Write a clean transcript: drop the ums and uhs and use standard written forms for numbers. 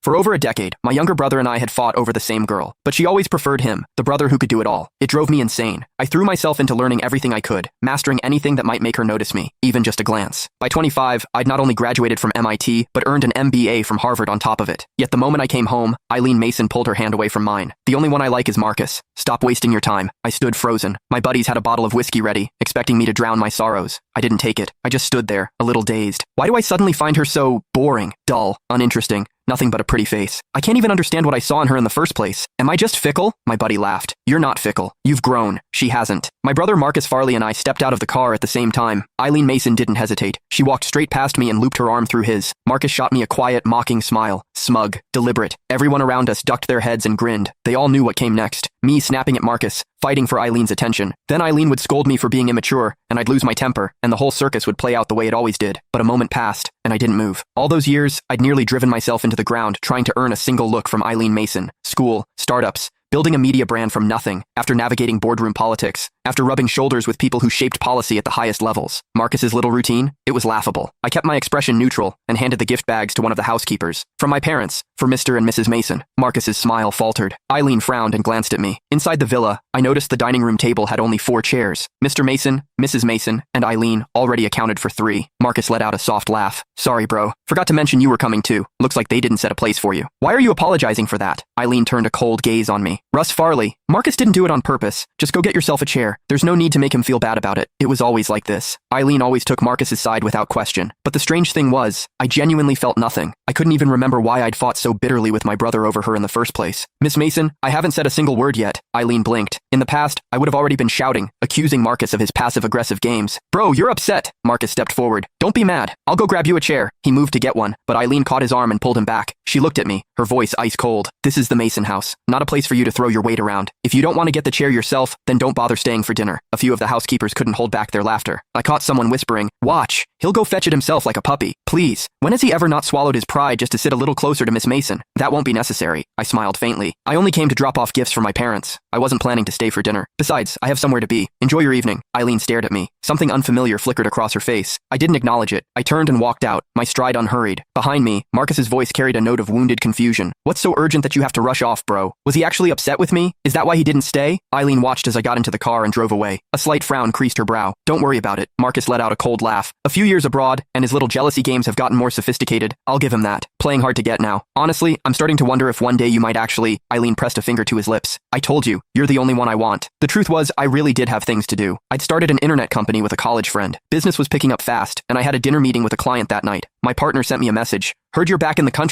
For over a decade, my younger brother and I had fought over the same girl, but she always preferred him, the brother who could do it all. It drove me insane. I threw myself into learning everything I could, mastering anything that might make her notice me, even just a glance. By 25, I'd not only graduated from MIT, but earned an MBA from Harvard on top of it. Yet the moment I came home, Eileen Mason pulled her hand away from mine. The only one I like is Marcus. Stop wasting your time. I stood frozen. My buddies had a bottle of whiskey ready, expecting me to drown my sorrows. I didn't take it. I just stood there, a little dazed. Why do I suddenly find her so boring, dull, uninteresting? Nothing but a pretty face. I can't even understand what I saw in her in the first place. Am I just fickle? My buddy laughed. You're not fickle. You've grown. She hasn't. My brother Marcus Farley and I stepped out of the car at the same time. Eileen Mason didn't hesitate. She walked straight past me and looped her arm through his. Marcus shot me a quiet, mocking smile. Smug. Deliberate. Everyone around us ducked their heads and grinned. They all knew what came next. Me snapping at Marcus, fighting for Eileen's attention. Then Eileen would scold me for being immature, and I'd lose my temper, and the whole circus would play out the way it always did. But a moment passed, and I didn't move. All those years, I'd nearly driven myself into the ground trying to earn a single look from Eileen Mason. School, startups, building a media brand from nothing, after navigating boardroom politics, after rubbing shoulders with people who shaped policy at the highest levels. Marcus's little routine? It was laughable. I kept my expression neutral and handed the gift bags to one of the housekeepers. From my parents, for Mr. and Mrs. Mason. Marcus's smile faltered. Eileen frowned and glanced at me. Inside the villa, I noticed the dining room table had only 4 chairs. Mr. Mason, Mrs. Mason, and Eileen already accounted for 3. Marcus let out a soft laugh. Sorry, bro. Forgot to mention you were coming too. Looks like they didn't set a place for you. Why are you apologizing for that? Eileen turned a cold gaze on me. Russ Farley. Marcus didn't do it on purpose. Just go get yourself a chair. There's no need to make him feel bad about it. It was always like this. Eileen always took Marcus's side without question. But the strange thing was, I genuinely felt nothing. I couldn't even remember why I'd fought so bitterly with my brother over her in the first place. Miss Mason, I haven't said a single word yet. Eileen blinked. In the past, I would have already been shouting, accusing Marcus of his passive-aggressive games. Bro, you're upset. Marcus stepped forward. Don't be mad. I'll go grab you a chair. He moved to get one, but Eileen caught his arm and pulled him back. She looked at me, her voice ice cold. This is the Mason house, not a place for you to throw your weight around. If you don't want to get the chair yourself, then don't bother staying for dinner. A few of the housekeepers couldn't hold back their laughter. I caught someone whispering, watch, he'll go fetch it himself like a puppy. Please. When has he ever not swallowed his pride just to sit a little closer to Miss Mason? That won't be necessary. I smiled faintly. I only came to drop off gifts for my parents. I wasn't planning to stay for dinner. Besides, I have somewhere to be. Enjoy your evening. Eileen stared at me. Something unfamiliar flickered across her face. I didn't acknowledge it. I turned and walked out, my stride unhurried. Behind me, Marcus's voice carried a note of wounded confusion. What's so urgent that you have to rush off, bro? Was he actually upset with me? Is that why he didn't stay? Eileen watched as I got into the car and drove away. A slight frown creased her brow. Don't worry about it. Marcus let out a cold laugh. A few years abroad, and his little jealousy games have gotten more sophisticated. I'll give him that. Playing hard to get now. Honestly, I'm starting to wonder if one day you might actually... Eileen pressed a finger to his lips. I told you, you're the only one I want. The truth was, I really did have things to do. I'd started an internet company with a college friend. Business was picking up fast, and I had a dinner meeting with a client that night. My partner sent me a message. Heard you're back in the country.